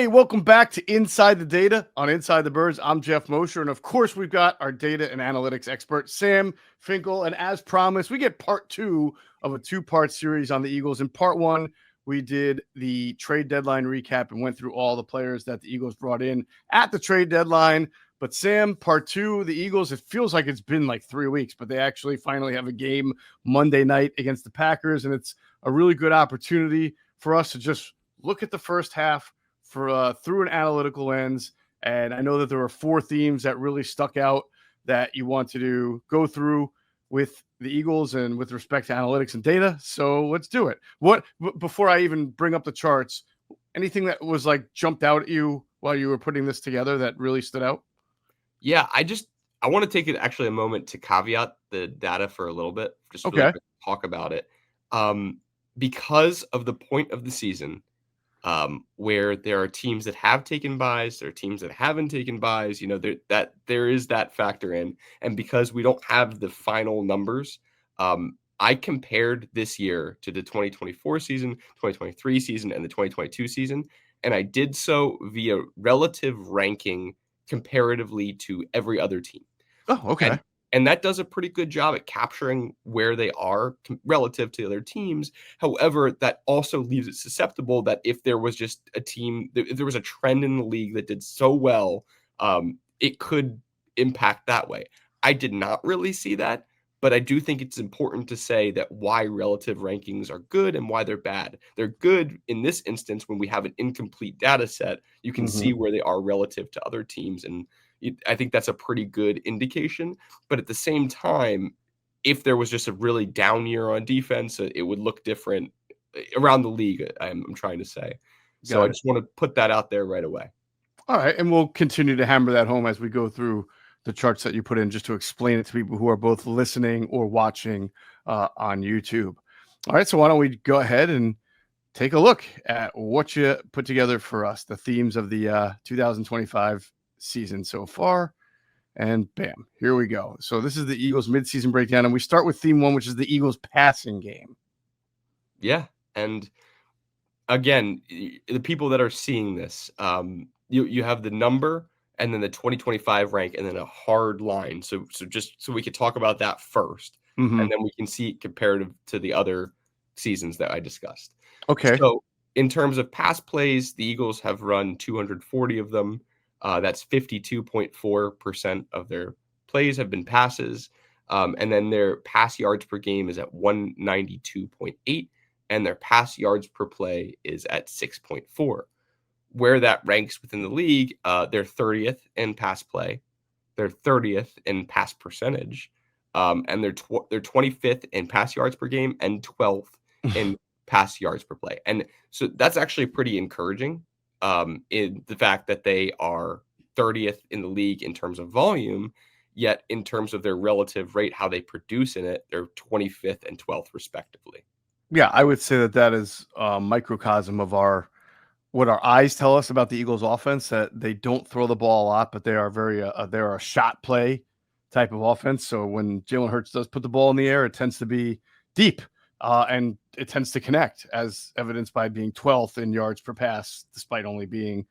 Hey, welcome back to Inside the Data on Inside the Birds. I'm Geoff Mosher, and of course, we've got our data and analytics expert, Sam Finkel. And as promised, we get part two of a two-part series on the Eagles. In part one, we did the trade deadline recap and went through all the players that the Eagles brought in at the trade deadline. But Sam, part two, the Eagles, it feels like it's been like 3 weeks, but they actually finally have a game Monday night against the Packers, and it's a really good opportunity for us to just look at the first half for through an analytical lens. And I know that there are 4 themes that really stuck out that you want to go through with the Eagles and with respect to analytics and data. So let's do it. Before I even bring up the charts, anything that was like jumped out at you while you were putting this together that really stood out? Yeah, I want to take it actually a moment to caveat the data for a little bit, just really Okay. quick talk about it. Because of the point of the season, where there are teams that have taken buys, there are teams that haven't taken buys, there is that factor in. And because we don't have the final numbers, I compared this year to the 2024 season, 2023 season, and the 2022 season. And I did so via relative ranking comparatively to every other team. Oh, okay. And that does a pretty good job at capturing where they are relative to other teams. However, that also leaves it susceptible that if there was just a team, if there was a trend in the league that did so well, it could impact that way. I did not really see that, but I do think it's important to say that why relative rankings are good and why they're bad. They're good in this instance when we have an incomplete data set. You can see where they are relative to other teams, and I think that's a pretty good indication. But at the same time, if there was just a really down year on defense, it would look different around the league, I'm trying to say. So I just want to put that out there right away. All right, and we'll continue to hammer that home as we go through the charts that you put in, just to explain it to people who are both listening or watching on YouTube. All right, so why don't we go ahead and take a look at what you put together for us, the themes of the 2025 season so far. And bam, here we go. So this is the Eagles midseason breakdown, and we start with theme 1, which is the Eagles passing game. Yeah, and again, the people that are seeing this, you have the number and then the 2025 rank and then a hard line. So just so we could talk about that first, and then we can see it comparative to the other seasons that I discussed. Okay. So in terms of pass plays, the Eagles have run 240 of them. That's 52.4% of their plays have been passes. And then their pass yards per game is at 192.8, and their pass yards per play is at 6.4. Where that ranks within the league, they're 30th in pass play, they're 30th in pass percentage, and they're 25th in pass yards per game and 12th in pass yards per play. And so that's actually pretty encouraging, in the fact that they are 30th in the league in terms of volume, yet in terms of their relative rate, how they produce in it, they're 25th and 12th respectively. Yeah, I would say that is a microcosm of what our eyes tell us about the Eagles offense, that they don't throw the ball a lot, but they are they're a shot play type of offense. So when JalenHurts does put the ball in the air, it tends to be deep, and it tends to connect, as evidenced by being 12th in yards per pass, despite only being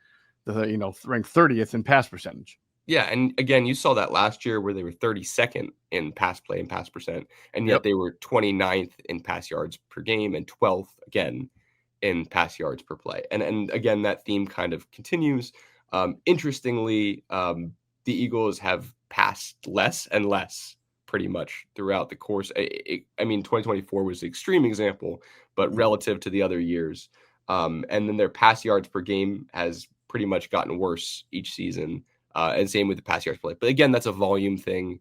ranked 30th in pass percentage. Yeah, and again, you saw that last year where they were 32nd in pass play and pass percent, and yet they were 29th in pass yards per game and 12th again in pass yards per play. And again, that theme kind of continues. Interestingly, the Eagles have passed less and less pretty much throughout the course. I mean, 2024 was an extreme example, but relative to the other years. And then their pass yards per game has pretty much gotten worse each season. And same with the pass yards per play. But again, that's a volume thing.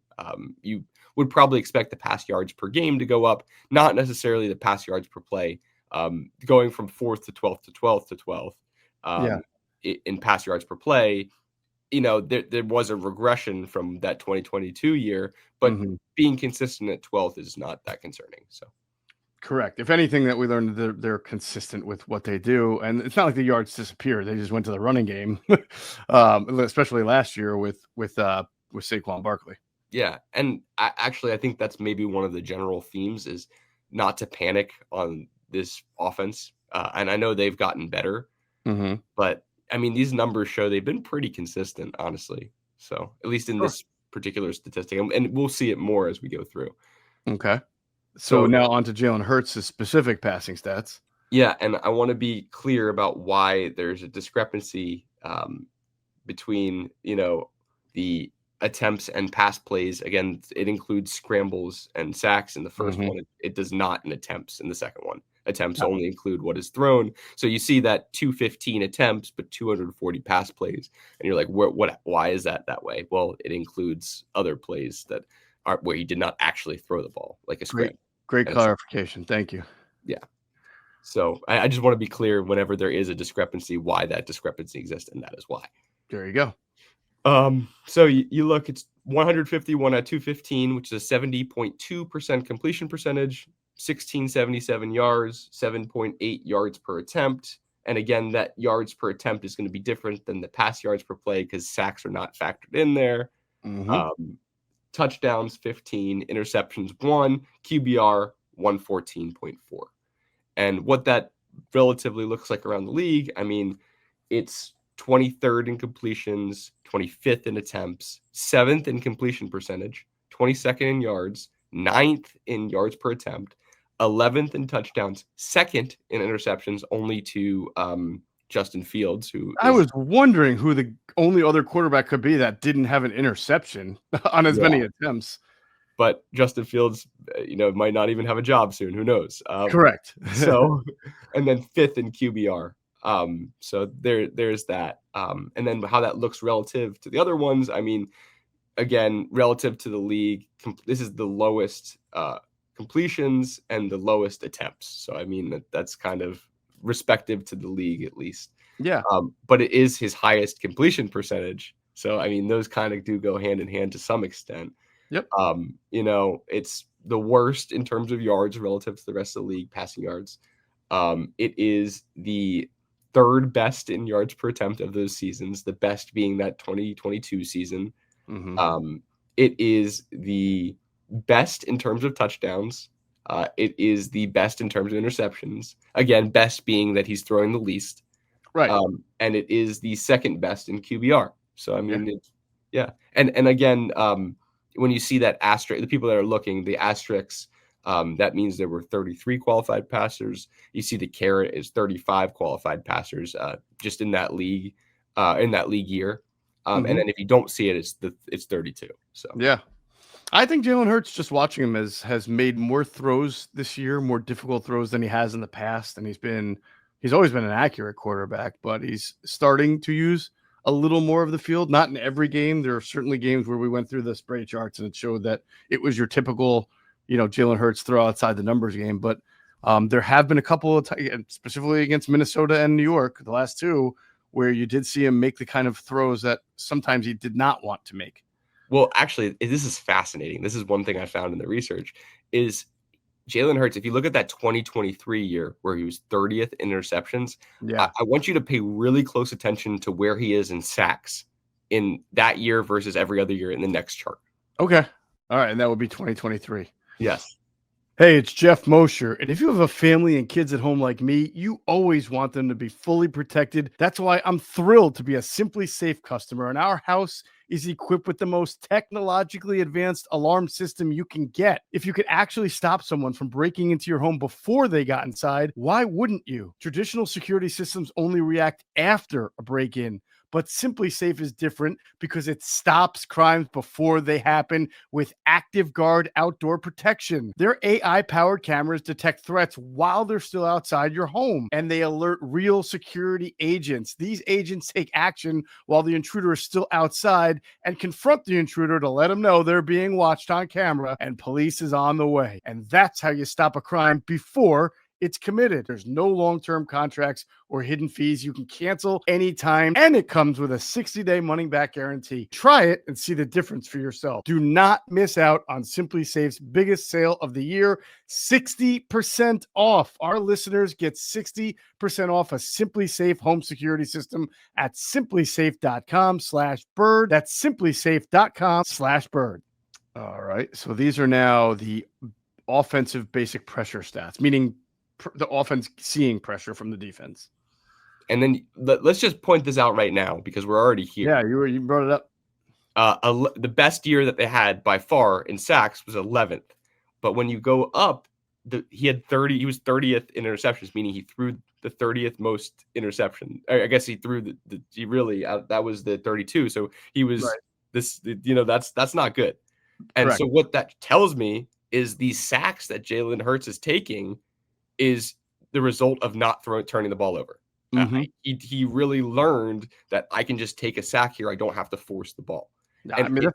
You would probably expect the pass yards per game to go up, not necessarily the pass yards per play. Going from 4th to 12th to 12th to 12th in pass yards per play, there was a regression from that 2022 year, but being consistent at 12th is not that concerning. So, correct. If anything, that we learned, they're consistent with what they do, and it's not like the yards disappeared. They just went to the running game, especially last year with SaquonBarkley. Yeah, and I think that's maybe one of the general themes is not to panic on this offense. And I know they've gotten better, but I mean, these numbers show they've been pretty consistent, honestly. So at least in Sure. this particular statistic, and we'll see it more as we go through. Okay. So So now on to JalenHurts' specific passing stats. yeah, and I want to be clear about why there's a discrepancy between, the attempts and pass plays. Again, it includes scrambles and sacks in the first one. It does not in attempts in the second one. Attempts only include what is thrown. So you see that 215 attempts, but 240 pass plays, and you're like, why is that way? Well, it includes other plays that are where he did not actually throw the ball, like a scramble. Great clarification. Thank you. Yeah. So I just want to be clear whenever there is a discrepancy, why that discrepancy exists, and that is why. There you go. So you look, it's 151 at 215, which is a 70.2% completion percentage, 1677 yards, 7.8 yards per attempt. And again, that yards per attempt is going to be different than the pass yards per play because sacks are not factored in there. Touchdowns 15, interceptions 1, QBR 114.4. And what that relatively looks like around the league, I mean, it's 23rd in completions, 25th in attempts, 7th in completion percentage, 22nd in yards, 9th in yards per attempt, 11th in touchdowns, 2nd in interceptions, only to Justin Fields, I was wondering who the only other quarterback could be that didn't have an interception on as many attempts. But Justin Fields, might not even have a job soon. Who knows? Correct. So, and then 5th in QBR. So there's that. And then how that looks relative to the other ones. I mean, again, relative to the league, this is the lowest completions and the lowest attempts. So, I mean, that's kind of respective to the league, at least. Yeah. But it is his highest completion percentage. So, I mean, those kind of do go hand in hand to some extent. Yep. It's the worst in terms of yards relative to the rest of the league, passing yards. It is the third best in yards per attempt of those seasons, the best being that 2022 season. It is the best in terms of touchdowns. It is the best in terms of interceptions. Again, best being that he's throwing the least. Right. And it is the second best in QBR. So, I mean, And again, when you see that asterisk, the people that are looking, the asterisks, that means there were 33 qualified passers. You see the caret is 35 qualified passers just in that league year. And then if you don't see it, it's 32. So yeah, I think JalenHurts, just watching him, has made more throws this year, more difficult throws than he has in the past, and he's always been an accurate quarterback, but he's starting to use a little more of the field. Not in every game. There are certainly games where we went through the spray charts and it showed that it was your typical, JalenHurts throw outside the numbers game. But there have been a couple of specifically against Minnesota and New York, the last two, where you did see him make the kind of throws that sometimes he did not want to make. Well, actually, this is fascinating. This is one thing I found in the research is JalenHurts, if you look at that 2023 year where he was 30th in interceptions, I want you to pay really close attention to where he is in sacks in that year versus every other year in the next chart. Okay. All right. And that would be 2023. Yes. Hey, it's Geoff Mosher. And if you have a family and kids at home like me, you always want them to be fully protected. That's why I'm thrilled to be a Simply Safe customer. And our house is equipped with the most technologically advanced alarm system you can get. If you could actually stop someone from breaking into your home before they got inside, why wouldn't you? Traditional security systems only react after a break-in, but Simply Safe is different because it stops crimes before they happen with Active Guard outdoor protection. Their AI-powered cameras detect threats while they're still outside your home, and they alert real security agents. These agents take action while the intruder is still outside and confront the intruder to let them know they're being watched on camera and police is on the way. And that's how you stop a crime before it's committed. There's no long-term contracts or hidden fees. You can cancel anytime, and it comes with a 60-day money-back guarantee. Try it and see the difference for yourself. Do not miss out on Simply Safe's biggest sale of the year, 60% off. Our listeners get 60% off a Simply Safe home security system at simplysafe.com/bird. That's simplysafe.com/bird. All right, so these are now the offensive basic pressure stats, meaning the offense seeing pressure from the defense. And then let's just point this out right now because we're already here. Yeah, you brought it up. The best year that they had by far in sacks was 11th. But when you go up, he had 30. He was 30th in interceptions, meaning he threw the 30th most interception. I guess he threw he really that was the 32. So he was that's not good. And Correct. so what that tells me is these sacks that Jalen Hurts is taking is the result of not turning the ball over. He really learned that I can just take a sack here. I don't have to force the ball. I mean,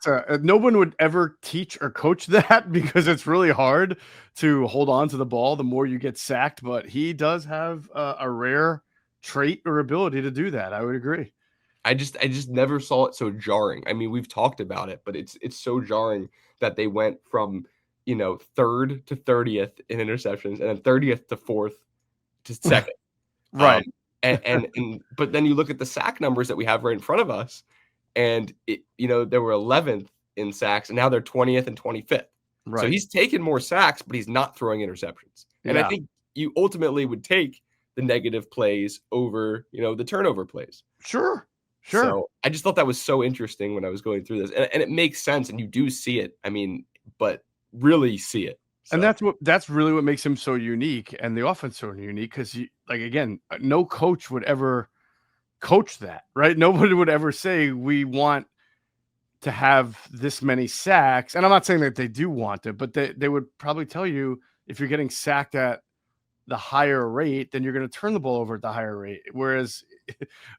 no one would ever teach or coach that because it's really hard to hold on to the ball the more you get sacked. But he does have a rare trait or ability to do that. I would agree. I just never saw it so jarring. I mean, we've talked about it, but it's so jarring that they went from 3rd to 30th in interceptions and then 30th to 4th to 2nd. Right. But then you look at the sack numbers that we have right in front of us, and they were 11th in sacks, and now they're 20th and 25th. Right. So he's taken more sacks, but he's not throwing interceptions. And I think you ultimately would take the negative plays over, the turnover plays. Sure. So I just thought that was so interesting when I was going through this, and it makes sense, and you do see it. I mean, but really see it. So. And that's really what makes him so unique, and the offense so unique because, again, no coach would ever coach that, right? Nobody would ever say we want to have this many sacks, and I'm not saying that they do want it, but they would probably tell you if you're getting sacked at the higher rate, then you're going to turn the ball over at the higher rate. Whereas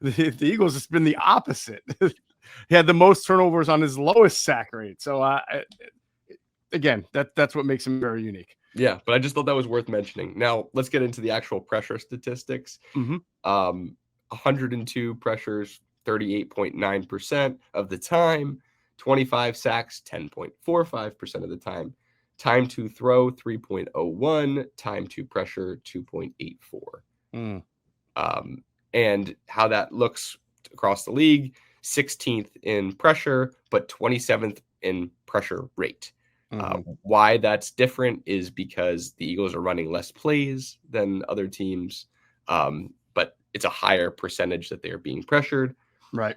the Eagles, it's been the opposite. He had the most turnovers on his lowest sack rate. So again, that's what makes him very unique. Yeah, but I just thought that was worth mentioning. Now let's get into the actual pressure statistics. 102 pressures, 38.9% of the time. 25 sacks, 10.45% of the time. Time to throw, 3.01. Time to pressure, 2.84. And how that looks across the league, 16th in pressure, but 27th in pressure rate. Why that's different is because the Eagles are running less plays than other teams, but it's a higher percentage that they are being pressured. Right.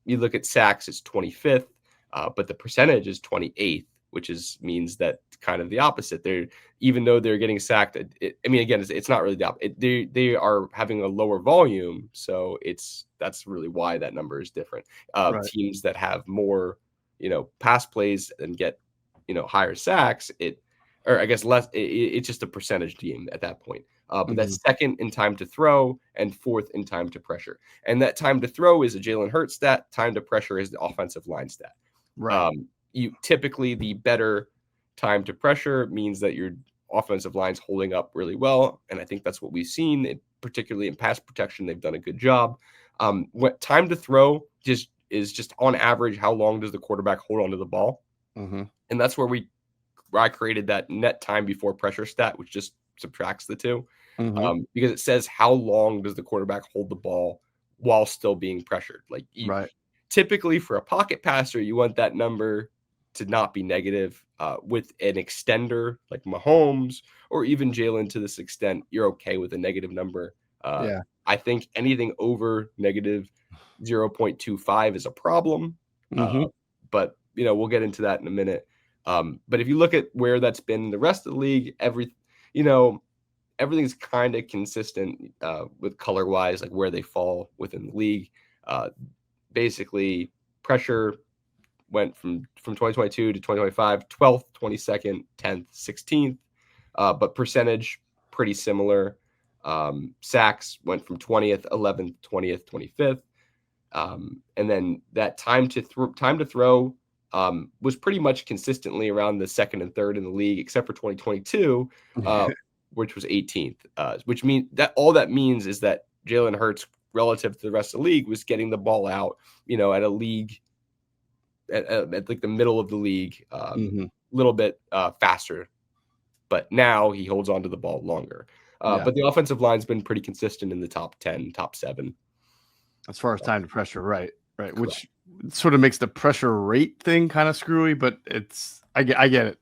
You look at sacks, it's 25th, but the percentage is 28th, which means that kind of the opposite. Even though they're getting sacked, again, it's not really the opposite. They are having a lower volume, so that's really why that number is different. Right. Teams that have more, pass plays and get, higher sacks, less. It's just a percentage team at that point. But that's second in time to throw and fourth in time to pressure. And that time to throw is a Jalen Hurts stat. Time to pressure is the offensive line stat. Right. You typically, the better time to pressure means that your offensive line's holding up really well. And I think that's what we've seen, particularly in pass protection. They've done a good job. What time to throw is just on average, how long does the quarterback hold onto the ball? And that's where I created that net time before pressure stat, which just subtracts the two, because it says how long does the quarterback hold the ball while still being pressured. Typically for a pocket passer, you want that number to not be negative. With an extender like Mahomes or even Jalen, to this extent, you're okay with a negative number. I think anything over negative 0.25 is a problem. But we'll get into that in a minute. But if you look at where that's been in the rest of the league, everything's kind of consistent with color-wise, like where they fall within the league. Basically, pressure went from 2022 to 2025, 12th, 22nd, 10th, 16th. But percentage, pretty similar. Sacks went from 20th, 11th, 20th, 25th. And then that time to throw was pretty much consistently around the second and third in the league, except for 2022, which was 18th. Which means that all that means is that Jalen Hurts, relative to the rest of the league, was getting the ball out, at a league at like the middle of the league, a little bit faster. But now he holds on to the ball longer. But the offensive line's been pretty consistent in the top 10, top 7. As far as time to pressure, right. Correct. Which sort of makes the pressure rate thing kind of screwy, but I get it.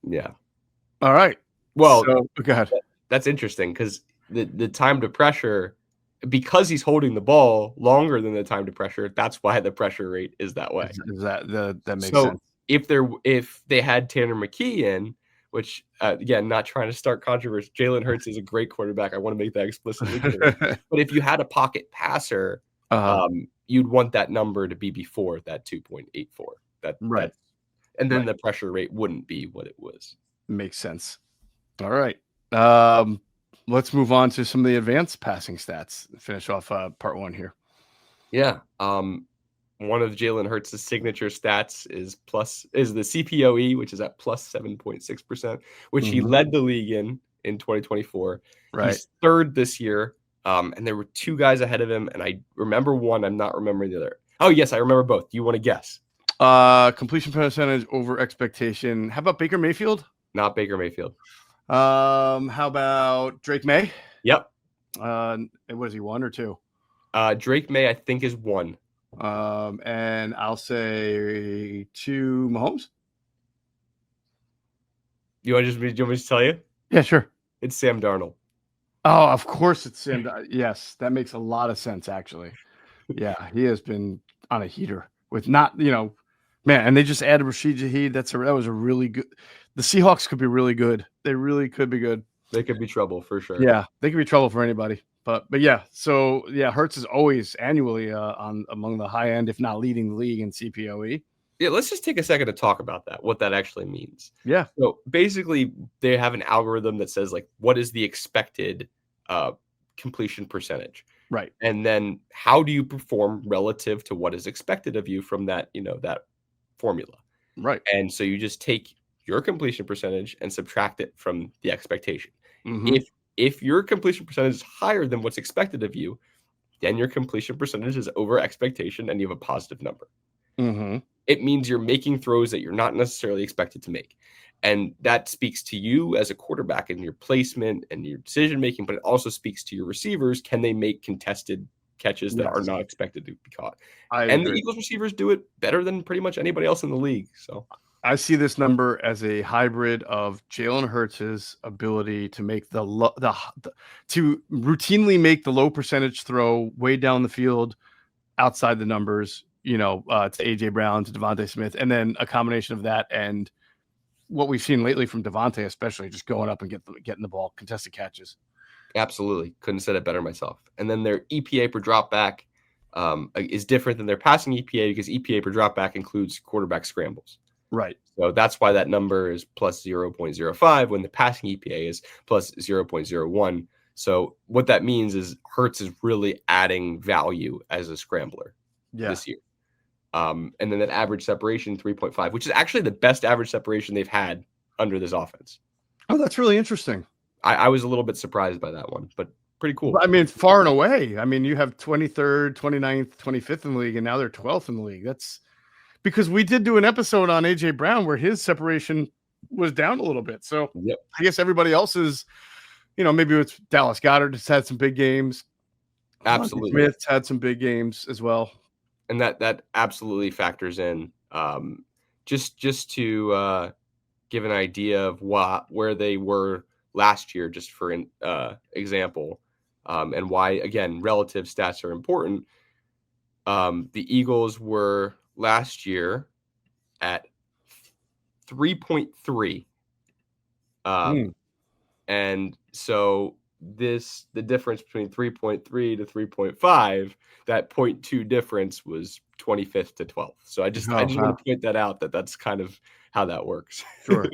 Yeah. All right. Well, go ahead. That's interesting because the time to pressure because he's holding the ball longer than the time to pressure, that's why the pressure rate is that way. That makes So sense. if they had Tanner McKee in, which again, not trying to start controversy, JalenHurts is a great quarterback. I want to make that explicitly clear. But if you had a pocket passer, you'd want that number to be before that 2.84. Right. And then the pressure rate wouldn't be what it was. Makes sense. All right. Let's move on to some of the advanced passing stats. Finish off part one here. Yeah. One of JalenHurts' signature stats is the CPOE, which is at plus 7.6%, which he led the league in 2024. Right. He's third this year. And there were two guys ahead of him, and I remember one. I'm not remembering the other. Oh, yes, I remember both. Do you want to guess? Completion percentage over expectation. How about Baker Mayfield? Not Baker Mayfield. How about Drake May? Yep. What is he, 1 or 2? Drake May, I think, is 1. And I'll say 2 Mahomes. You want me to tell you? Yeah, sure. It's Sam Darnold. Oh, of course it's Sam. Yes, that makes a lot of sense, actually. Yeah, he has been on a heater with man, and they just added Rashid Shaheed. That was a really good. The Seahawks could be really good. They really could be good. They could be trouble for sure. Yeah, they could be trouble for anybody. But yeah, so yeah, Hurts is always annually among the high end, if not leading the league in CPOE. Yeah, let's just take a second to talk about that, what that actually means. Yeah. So basically, they have an algorithm that says, like, what is the expected completion percentage? Right. And then how do you perform relative to what is expected of you from that, that formula? Right. And so you just take your completion percentage and subtract it from the expectation. If your completion percentage is higher than what's expected of you, then your completion percentage is over expectation and you have a positive number. It means you're making throws that you're not necessarily expected to make. And that speaks to you as a quarterback and your placement and your decision making, but it also speaks to your receivers. Can they make contested catches that are not expected to be caught? And the Eagles receivers do it better than pretty much anybody else in the league. So I see this number as a hybrid of Jalen Hurts' ability to make to routinely make the low percentage throw way down the field outside the numbers, to AJ Brown, to Devontae Smith, and then a combination of that and what we've seen lately from Devontae, especially just going up and getting the ball, contested catches. Absolutely. Couldn't have said it better myself. And then their EPA per drop back is different than their passing EPA because EPA per drop back includes quarterback scrambles. Right. So that's why that number is plus 0.05 when the passing EPA is plus 0.01. So what that means is Hurts is really adding value as a scrambler this year. And then that average separation, 3.5, which is actually the best average separation they've had under this offense. Oh, that's really interesting. I was a little bit surprised by that one, but pretty cool. I mean, far and away. I mean, you have 23rd, 29th, 25th in the league, and now they're 12th in the league. That's because we did do an episode on AJ Brown where his separation was down a little bit. So I guess everybody else is, maybe it's Dallas Goedert has had some big games. Absolutely. Smith's had some big games as well. And that absolutely factors in. Just to give an idea of where they were last year, just for an example, and why, again, relative stats are important. The Eagles were last year at 3.3. And so the difference between 3.3 to 3.5, that 0.2 difference was 25th to 12th. So I just want to point that out, that's kind of how that works. Sure.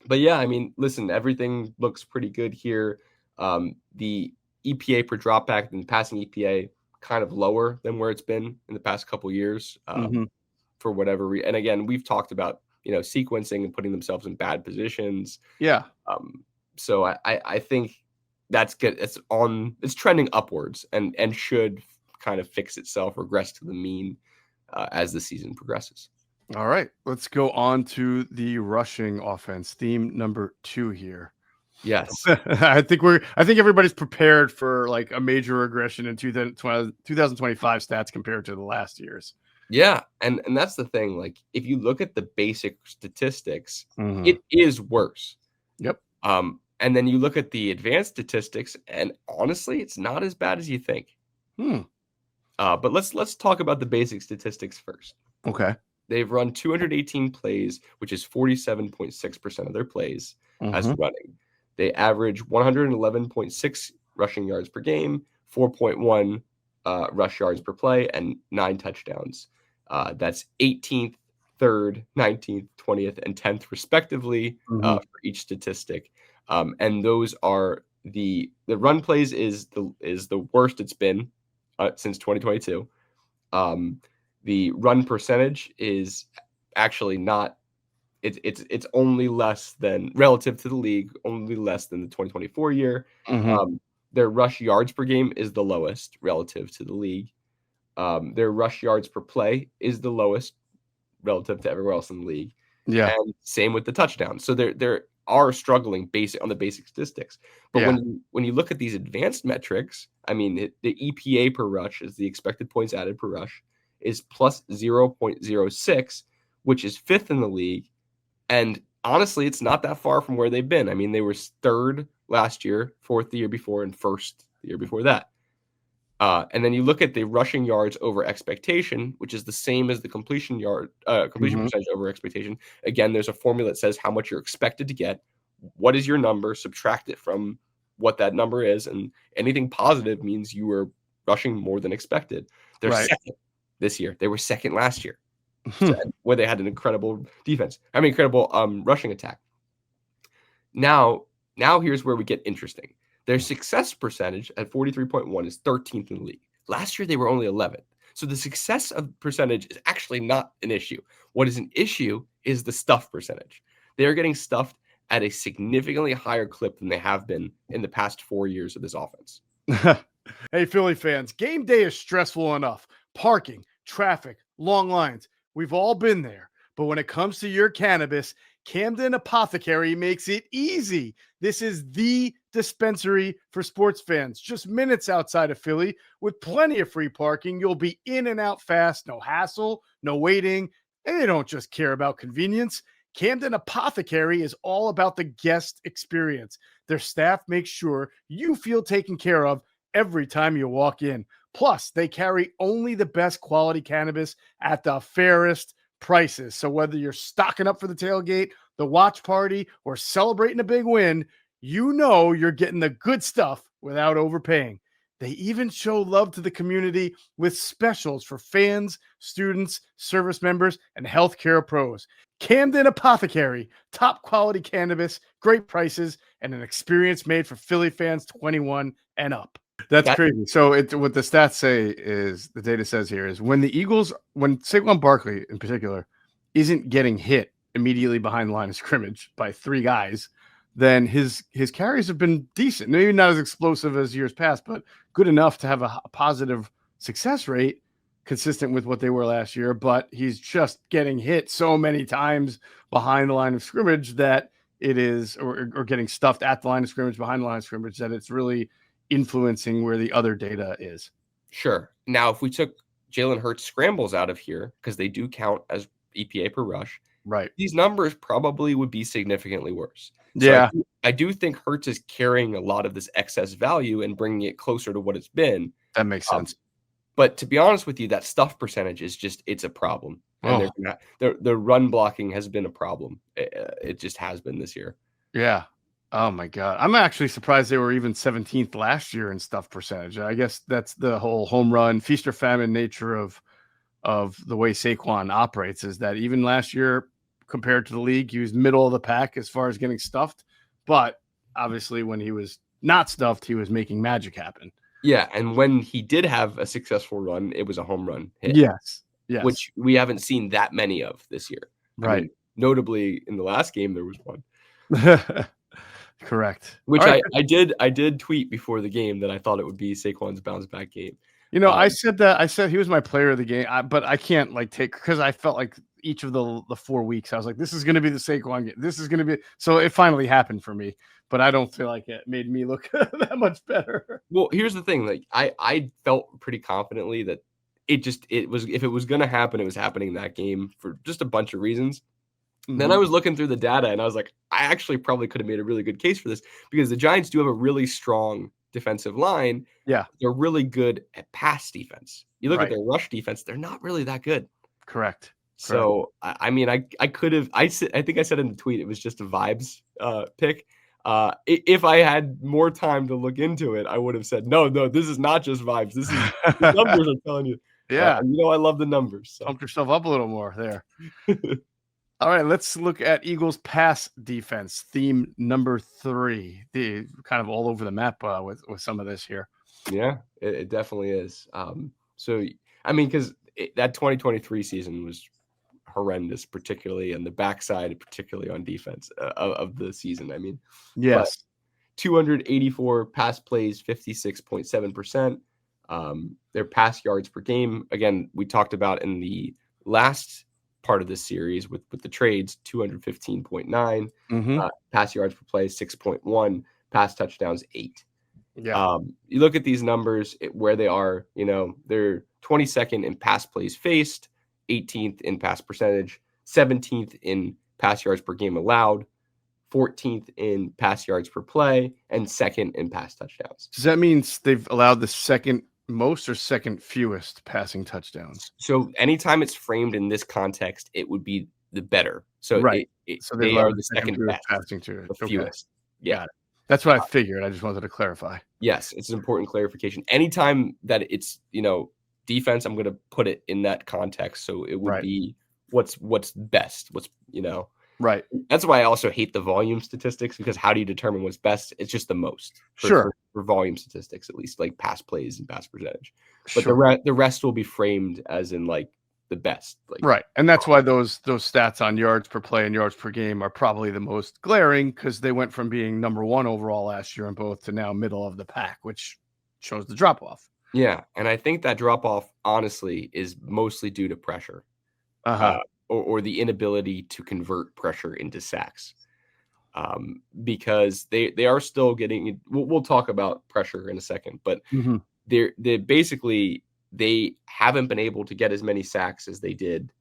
But yeah, I mean, listen, everything looks pretty good here. The EPA per dropback and passing EPA kind of lower than where it's been in the past couple of years for whatever reason. And again, we've talked about, sequencing and putting themselves in bad positions. Yeah. So I think that's good. It's trending upwards and should kind of fix itself, regress to the mean as the season progresses. All right, let's go on to the rushing offense, theme number 2 here. Yes. I think everybody's prepared for like a major regression in 2025 stats compared to the last year's. Yeah, and that's the thing. Like, if you look at the basic statistics, it is worse. Yep. And then you look at the advanced statistics, and honestly, it's not as bad as you think. But let's talk about the basic statistics first. Okay. They've run 218 plays, which is 47.6% of their plays as running. They average 111.6 rushing yards per game, 4.1 rush yards per play, and 9 touchdowns. That's 18th, 3rd, 19th, 20th, and 10th, respectively, for each statistic. And those are the run plays is the worst it's been since 2022. The run percentage is actually not. It's only less than, relative to the league, only less than the 2024 year. Their rush yards per game is the lowest relative to the league. Their rush yards per play is the lowest relative to everywhere else in the league. Yeah. And same with the touchdowns. So they're are struggling on the basic statistics. But when you look at these advanced metrics, I mean, the EPA per rush is the expected points added per rush is plus 0.06, which is 5th in the league. And honestly, it's not that far from where they've been. I mean, they were 3rd last year, 4th the year before, and 1st the year before that. And then you look at the rushing yards over expectation, which is the same as the completion percentage over expectation. Again, there's a formula that says how much you're expected to get. What is your number? Subtract it from what that number is, and anything positive means you were rushing more than expected. They're second this year. They were second last year, where they had an incredible defense. Incredible rushing attack. Now here's where we get interesting. Their success percentage at 43.1 is 13th in the league. Last year, they were only 11th. So the success of percentage is actually not an issue. What is an issue is the stuff percentage. They are getting stuffed at a significantly higher clip than they have been in the past 4 years of this offense. Hey, Philly fans, game day is stressful enough. Parking, traffic, long lines. We've all been there. But when it comes to your cannabis, Camden Apothecary makes it easy. This is the dispensary for sports fans, just minutes outside of Philly with plenty of free parking. You'll be in and out fast, no hassle, no waiting. And they don't just care about convenience. Camden Apothecary is all about the guest experience. Their staff makes sure you feel taken care of every time you walk in. Plus, they carry only the best quality cannabis at the fairest prices. So whether you're stocking up for the tailgate, the watch party, or celebrating a big win, you know you're getting the good stuff without overpaying. They even show love to the community with specials for fans, students, service members, and healthcare pros. Camden Apothecary, top quality cannabis, great prices, and an experience made for Philly fans 21 and up. That's crazy. So what the stats say is, the data says here is, when SaquonBarkley in particular isn't getting hit immediately behind the line of scrimmage by 3 guys, then his carries have been decent. Maybe not as explosive as years past, but good enough to have a positive success rate consistent with what they were last year. But he's just getting hit so many times behind the line of scrimmage that it is, or getting stuffed at the line of scrimmage, behind the line of scrimmage, that it's really influencing where the other data is. Sure. Now, if we took JalenHurts scrambles out of here, because they do count as EPA per rush, right, these numbers probably would be significantly worse. So I do think Hurts is carrying a lot of this excess value and bringing it closer to what it's been. That makes sense. But to be honest with you, that stuff percentage is it's a problem. And the run blocking has been a problem. It just has been this year. Yeah. Oh my God. I'm actually surprised they were even 17th last year in stuff percentage. I guess that's the whole home run, feast or famine nature of the way Saquon operates, is that even last year, compared to the league, he was middle of the pack as far as getting stuffed. But obviously when he was not stuffed, he was making magic happen. Yeah. And when he did have a successful run, it was a home run hit. Yes. Which we haven't seen that many of this year. Right. I mean, notably in the last game, there was one. Correct. Which I did tweet before the game that I thought it would be Saquon's bounce back game. I said he was my player of the game, but I can't because I felt like each of the 4 weeks, I was like, this is going to be the Saquon game. This is going to be, so it finally happened for me, but I don't feel like it made me look that much better. Well, here's the thing. Like I felt pretty confidently that it was, if it was going to happen, it was happening in that game for just a bunch of reasons. Then I was looking through the data and I was like, I actually probably could have made a really good case for this because the Giants do have a really strong defensive line. Yeah. They're really good at pass defense. You look at Right. their rush defense, they're not really that good. Correct. So, I mean, I could have I think I said in the tweet it was just a vibes pick. If I had more time to look into it, I would have said, no, this is not just vibes. This is the numbers are telling you. Yeah. And I love the numbers. So. Pump yourself up a little more there. All right, let's look at Eagles pass defense, theme number 3. The kind of all over the map with some of this here. Yeah, it definitely is. So, I mean, because that 2023 season was horrendous, particularly on the backside, particularly on defense of the season. I mean, yes, 284 pass plays, 56.7%. Their pass yards per game, again, we talked about in the last part of this series with the trades, 215.9, pass yards per play, 6.1, pass touchdowns, 8. Yeah. You look at these numbers where they are, they're 22nd in pass plays faced, 18th in pass percentage, 17th in pass yards per game allowed, 14th in pass yards per play, and 2nd in pass touchdowns. Does that mean they've allowed the second most or second fewest passing touchdowns? So anytime it's framed in this context, it would be the better. So right. So they are the second best, passing to it. The fewest. Okay. Yeah. That's what I figured. I just wanted to clarify. Yes, it's an important clarification. Anytime that it's, defense, I'm going to put it in that context. So it would be what's best, Right. That's why I also hate the volume statistics, because how do you determine what's best? It's just the most. For volume statistics, at least, like pass plays and pass percentage. But the rest will be framed as in like the best. Right. And that's why those stats on yards per play and yards per game are probably the most glaring, because they went from being number 1 overall last year in both to now middle of the pack, which shows the drop off. Yeah. And I think that drop off, honestly, is mostly due to pressure. Or the inability to convert pressure into sacks, because they are still getting. We'll talk about pressure in a second, but they basically haven't been able to get as many sacks as they did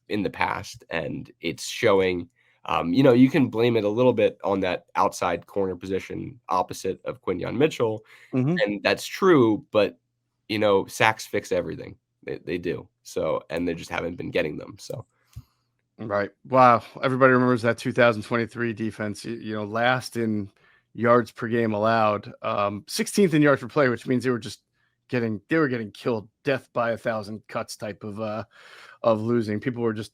in the past, and it's showing. You can blame it a little bit on that outside corner position opposite of Quinyon Mitchell, and that's true. But sacks fix everything. They do. So, and they just haven't been getting them. So, right. Wow. Everybody remembers that 2023 defense, last in yards per game allowed, 16th in yards per play, which means they were getting killed, death by 1,000 cuts type of losing. People were just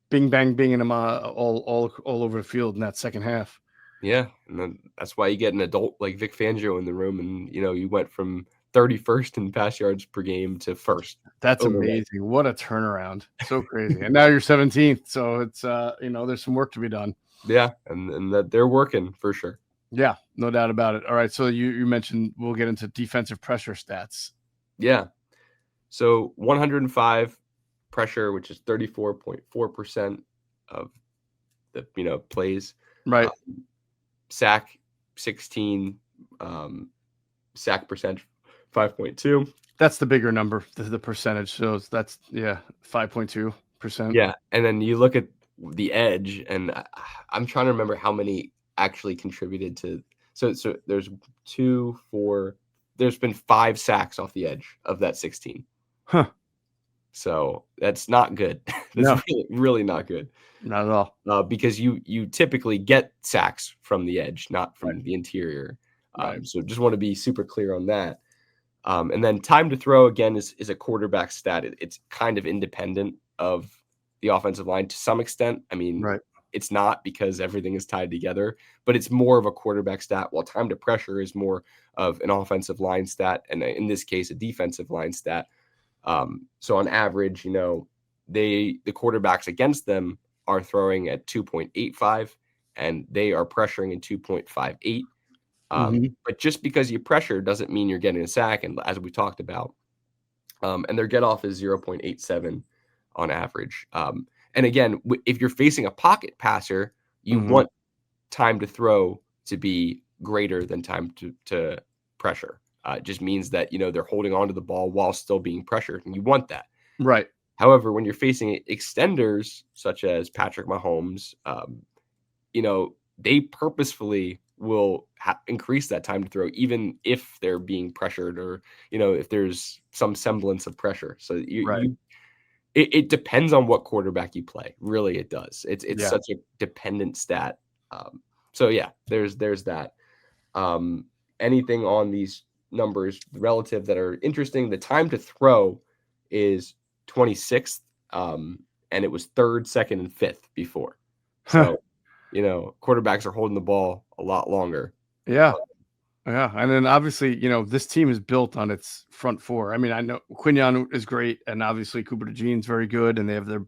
bing, bang, binging them all over the field in that second half. Yeah. And then that's why you get an adult like Vic Fangio in the room. And, you went from 31st in pass yards per game to 1st. That's amazing. What a turnaround. So crazy. And now you're 17th. So it's, there's some work to be done. Yeah. And that they're working for sure. Yeah, no doubt about it. All right. So you mentioned we'll get into defensive pressure stats. Yeah. So 105 pressure, which is 34.4% of the, plays. Right. Sack 16, sack percentage 5.2. That's the bigger number, the percentage. So that's 5.2%. Yeah. And then you look at the edge, and I'm trying to remember how many actually contributed to. So there's 2, 4. There's been 5 sacks off the edge of that 16. Huh. So that's not good. That's really not good. Not at all. Because you typically get sacks from the edge, not from the interior. So just want to be super clear on that. And then time to throw, again, is a quarterback stat. It's kind of independent of the offensive line to some extent. I mean, it's not, because everything is tied together, but it's more of a quarterback stat, while time to pressure is more of an offensive line stat, and in this case, a defensive line stat. So on average, the quarterbacks against them are throwing at 2.85, and they are pressuring in 2.58. But just because you pressure doesn't mean you're getting a sack, and as we talked about, and their get off is 0.87 on average. And again, if you're facing a pocket passer, you want time to throw to be greater than time to pressure. It just means that they're holding on to the ball while still being pressured, and you want that. Right. However, when you're facing extenders such as Patrick Mahomes, they purposefully will increase that time to throw, even if they're being pressured or, if there's some semblance of pressure. So it depends on what quarterback you play. Really, it does. It's such a dependent stat. So yeah, there's that. Anything on these numbers relative that are interesting? The time to throw is 26th, and it was 3rd, 2nd, and 5th before. So, quarterbacks are holding the ball a lot longer. Yeah. Yeah. And then obviously, this team is built on its front four. I mean, I know Quinyon is great, and obviously Cooper DeJean's very good, and they have their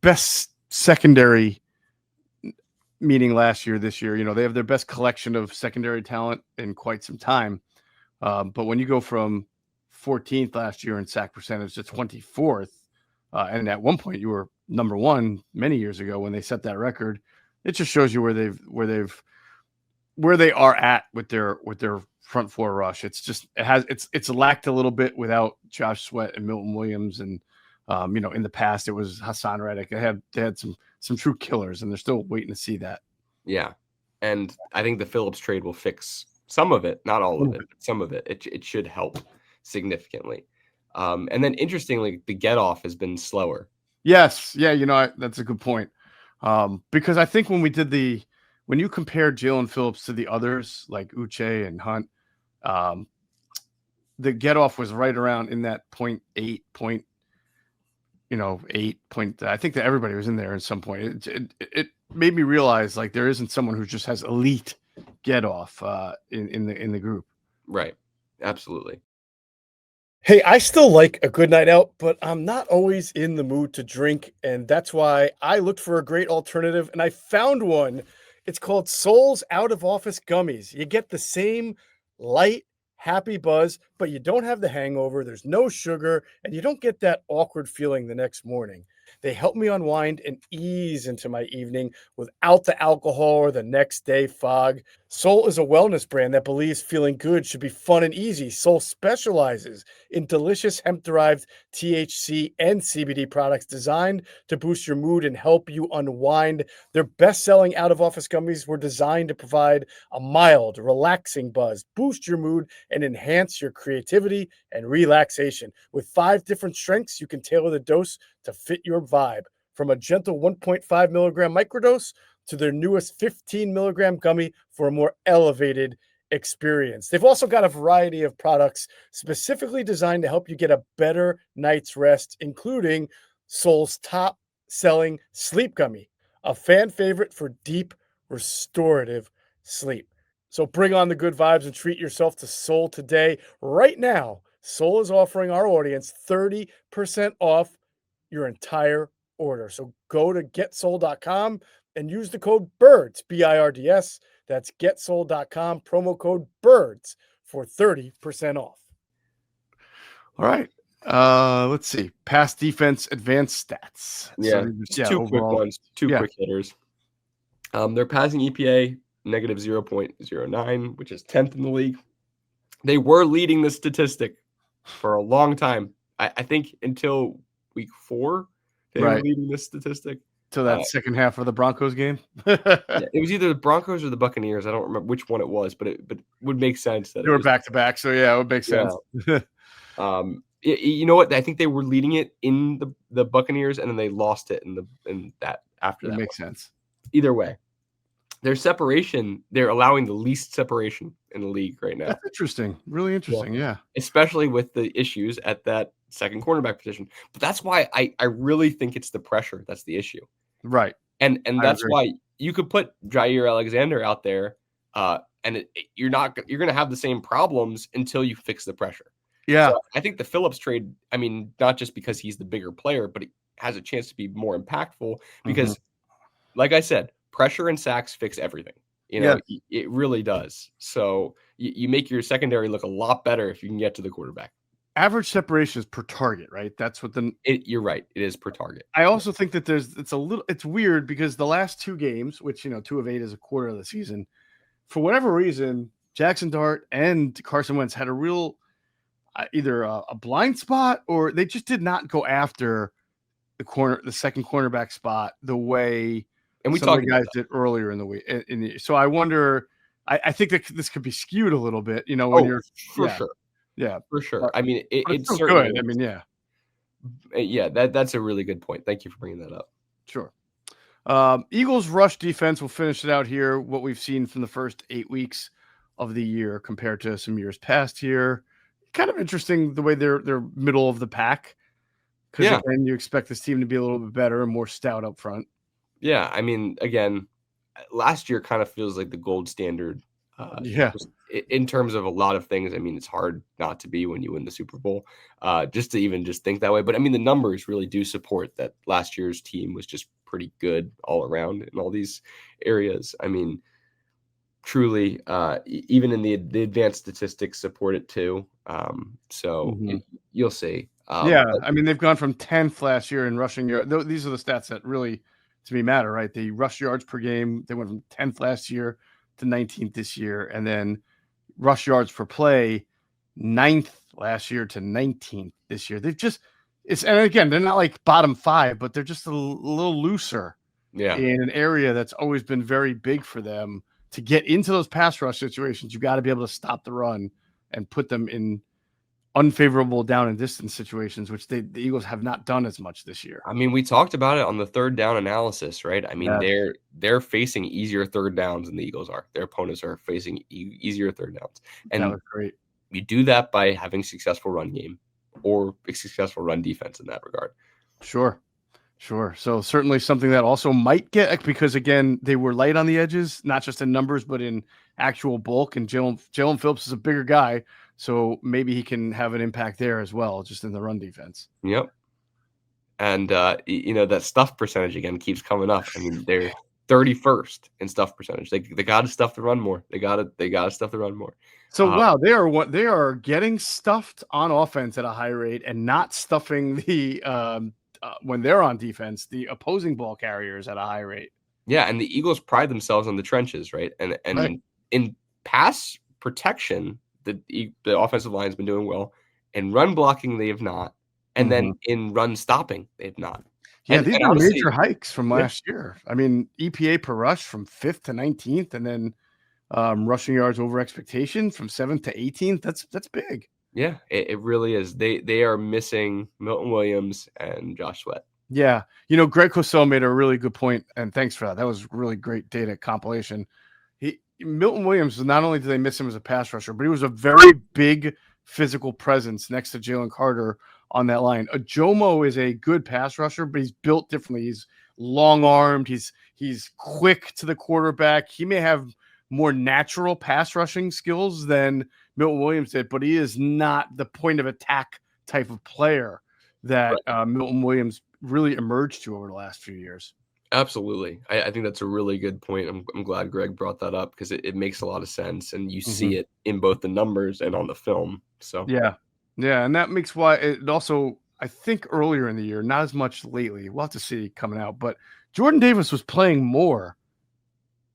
best secondary, meaning last year, this year. They have their best collection of secondary talent in quite some time. But when you go from 14th last year in sack percentage to 24th, and at one point you were number one many years ago when they set that record, it just shows you where they are at with their front four rush. It's lacked a little bit without Josh Sweat and Milton Williams, and in the past it was Hassan Reddick. They had some true killers, and they're still waiting to see that. Yeah, and I think the Phillips trade will fix some of it, not all of it, but some of it. It should help significantly. And then interestingly, the get off has been slower. Yes, yeah, that's a good point. Because I think when you compare Jalen Phillips to the others like Uche and Hunt, the get off was right around in that 0.8 point. 8 point. I think that everybody was in there at some point. It made me realize like there isn't someone who just has elite get off in the group. Right. Absolutely. Hey, I still like a good night out, but I'm not always in the mood to drink, and that's why I looked for a great alternative, and I found one. It's called Soul's Out of Office Gummies. You get the same light, happy buzz, but you don't have the hangover. There's no sugar, and you don't get that awkward feeling the next morning. They help me unwind and ease into my evening without the alcohol or the next day fog. Soul is a wellness brand that believes feeling good should be fun and easy. Soul specializes in delicious hemp-derived THC and CBD products designed to boost your mood and help you unwind. Their best-selling out-of-office gummies were designed to provide a mild, relaxing buzz, boost your mood, and enhance your creativity and relaxation. With 5 different strengths, you can tailor the dose to fit your vibe. From a gentle 1.5 milligram microdose to their newest 15 milligram gummy for a more elevated experience. They've also got a variety of products specifically designed to help you get a better night's rest, including Soul's top selling sleep gummy, a fan favorite for deep restorative sleep. So bring on the good vibes and treat yourself to Soul today. Right now, Soul is offering our audience 30% off your entire order. So go to getsoul.com and use the code BIRDS, BIRDS. That's getsoul.com, promo code BIRDS for 30% off. All right. Let's see. Pass defense advanced stats. Yeah. So two quick ones, quick hitters. Their passing EPA, negative 0.09, which is 10th in the league. They were leading the statistic for a long time. I think until week 4, they were leading this statistic. Till that second half of the Broncos game. It was either the Broncos or the Buccaneers. I don't remember which one it was, but it would make sense that they were back to back. So yeah, it would make sense. You know what? I think they were leading it in the Buccaneers, and then they lost it in that after that. Makes sense. Either way, their separation, they're allowing the least separation in the league right now. That's interesting. Really interesting. Yeah. Especially with the issues at that second cornerback position. But that's why I really think it's the pressure that's the issue. Right. And that's why you could put JaireAlexander out there, and you're going to have the same problems until you fix the pressure. Yeah. So I think the Phillips trade, I mean, not just because he's the bigger player, but it has a chance to be more impactful because, like I said, pressure and sacks fix everything. It really does. So you make your secondary look a lot better if you can get to the quarterback. Average separation is per target, right? That's what you're right. It is per target. I also think that it's weird because the last 2 games, which 2 of 8 is a quarter of the season, for whatever reason, Jackson Dart and Carson Wentz had a real either a blind spot or they just did not go after the second cornerback spot the way And we some of talked the about guys did earlier in the week. So I wonder. I think that this could be skewed a little bit. You know, when oh, you're for yeah sure. yeah, For sure. but, I mean, but it's it still certainly good. I is. mean, yeah, Yeah, that's a really good point. Thank you for bringing that up. sure. Eagles rush defense will finish it out here. What we've seen from the first 8 weeks of the year compared to some years past here. Kind of interesting the way they're middle of the pack. Because Yeah. again, you expect this team to be a little bit better and more stout up front. Yeah. I mean, again, last year kind of feels like the gold standard. Yeah. Just in terms of a lot of things. I mean, it's hard not to be when you win the Super Bowl, just to even just think that way. But I mean, the numbers really do support that last year's team was just pretty good all around in all these areas. I mean, truly, even in the advanced statistics support it too. So Mhm. you'll see. Yeah, I mean, they've gone from 10th last year in rushing yard. These are the stats that really, to me, matter, right? The rush yards per game, they went from 10th last year to 19th this year, and then rush yards per play, 9th last year to 19th this year. They've just and again, they're not like bottom 5, but they're just a little looser Yeah. in an area that's always been very big for them to get into those pass rush situations. You got to be able to stop the run and put them in unfavorable down and distance situations, which the Eagles have not done as much this year. I mean, we talked about it on the third down analysis, right? I mean, Yes. they're facing easier third downs than the Eagles are. Their opponents are facing easier third downs, That and was great. you do that by having successful run game or a successful run defense in that regard. Sure. So certainly something that also might get, because again, they were light on the edges, not just in numbers, but in actual bulk. And Jalen Phillips is a bigger guy, so maybe he can have an impact there as well, just in the run defense. Yep. And that stuff percentage again keeps coming up. I mean, they're 31st in stuff percentage. They got to stuff the run more. They got to stuff the run more. So wow, they are getting stuffed on offense at a high rate and not stuffing the when they're on defense, the opposing ball carriers at a high rate. Yeah, and the Eagles pride themselves on the trenches, right? And Right. in pass protection, the offensive line has been doing well. In run blocking, they have not. And then in run stopping, they have not. Yeah, And these are honestly, major hikes from yeah, last year. I mean, EPA per rush from 5th to 19th, and then rushing yards over expectation from 7th to 18th. That's big. yeah, it really is. They are missing Milton Williams and Josh Sweat. Yeah, Greg Cosell made a really good point, and thanks for that. That was really great data compilation. Milton Williams, not only did they miss him as a pass rusher, but he was a very big physical presence next to Jalen Carter on that line. Ajomo is a good pass rusher, but he's built differently. He's long-armed. He's quick to the quarterback. He may have more natural pass rushing skills than Milton Williams did, but he is not the point of attack type of player that Milton Williams really emerged to over the last few years. Absolutely. I think that's a really good point. I'm glad Greg brought that up because it makes a lot of sense, and you see it in both the numbers and on the film. So Yeah, and that makes why it also, I think earlier in the year, not as much lately. We'll have to see coming out, but Jordan Davis was playing more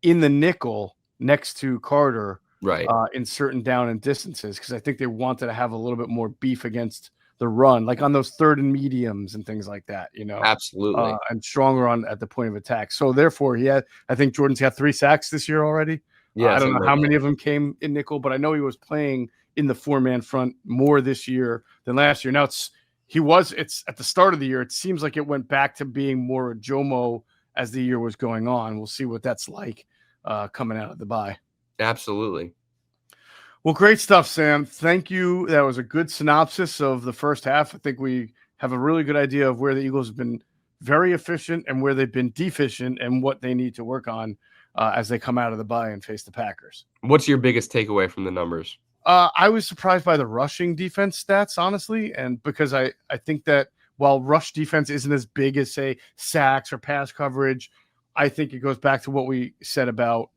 in the nickel next to Carter, right. in certain down and distances, because I think they wanted to have a little bit more beef against the run, like on those third and mediums and things like that, Absolutely. and stronger at the point of attack. So therefore, I think Jordan's got 3 sacks this year already. Yeah, I don't know something how like many that. of them came in nickel, but I know he was playing in the 4-man front more this year than last year. Now it's at the start of the year. It seems like it went back to being more a Jomo as the year was going on. We'll see what that's like coming out of the bye. Absolutely. Well, great stuff, Sam. Thank you. That was a good synopsis of the first half. I think we have a really good idea of where the Eagles have been very efficient and where they've been deficient and what they need to work on as they come out of the bye and face the Packers. What's your biggest takeaway from the numbers? I was surprised by the rushing defense stats, honestly, and because I think that while rush defense isn't as big as, say, sacks or pass coverage, I think it goes back to what we said about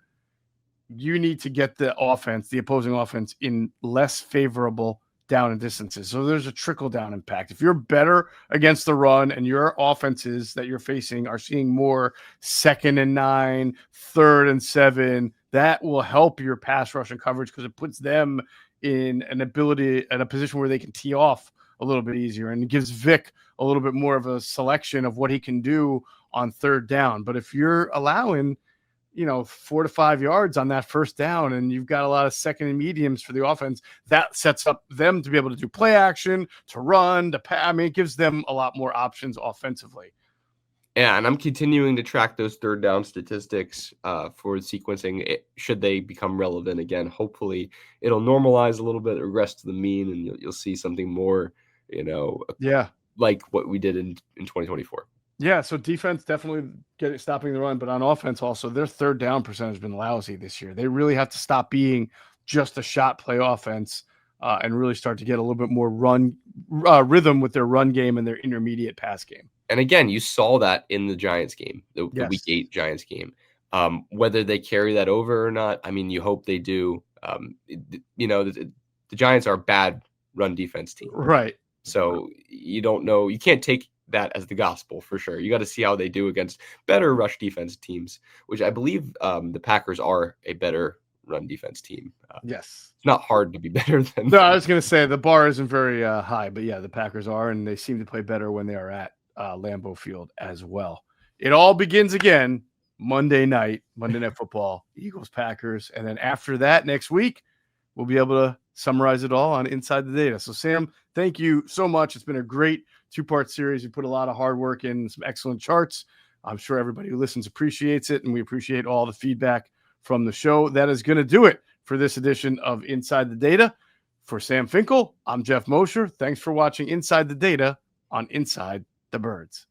you need to get the opposing offense, in less favorable down and distances. So there's a trickle down impact. If you're better against the run and your offenses that you're facing are seeing more 2nd and 9, 3rd and 7, that will help your pass rush and coverage because it puts them in a position where they can tee off a little bit easier, and it gives Vic a little bit more of a selection of what he can do on third down. But if you're allowing, 4 to 5 yards on that first down, and you've got a lot of second and mediums for the offense, that sets up them to be able to do play action, to run, to pass. I mean, it gives them a lot more options offensively. Yeah, and I'm continuing to track those third down statistics for sequencing. Should they become relevant again, hopefully it'll normalize a little bit, regress to the mean, and you'll see something more, like what we did in 2024. Yeah, so defense definitely stopping the run, but on offense also, their third down percentage has been lousy this year. They really have to stop being just a shot play offense and really start to get a little bit more run rhythm with their run game and their intermediate pass game. And again, you saw that in the Giants game, the Week 8 Giants game. Whether they carry that over or not, I mean, you hope they do. The Giants are a bad run defense team. Right. So you don't know. You can't take that as the gospel for sure. You got to see how they do against better rush defense teams, which I believe the Packers are a better run defense team. Yes. It's not hard to be better than. No, I was going to say the bar isn't very high, but yeah, the Packers are, and they seem to play better when they are at Lambeau Field as well. It all begins again Monday Night Football, Eagles, Packers. And then after that, next week, we'll be able to summarize it all on Inside the Data. So, Sam, thank you so much. It's been a great two-part series. You put a lot of hard work in, some excellent charts. I'm sure everybody who listens appreciates it, and we appreciate all the feedback from the show. That is going to do it for this edition of Inside the Data. For Sam Finkel, I'm Geoff Mosher. Thanks for watching Inside the Data on Inside the Birds.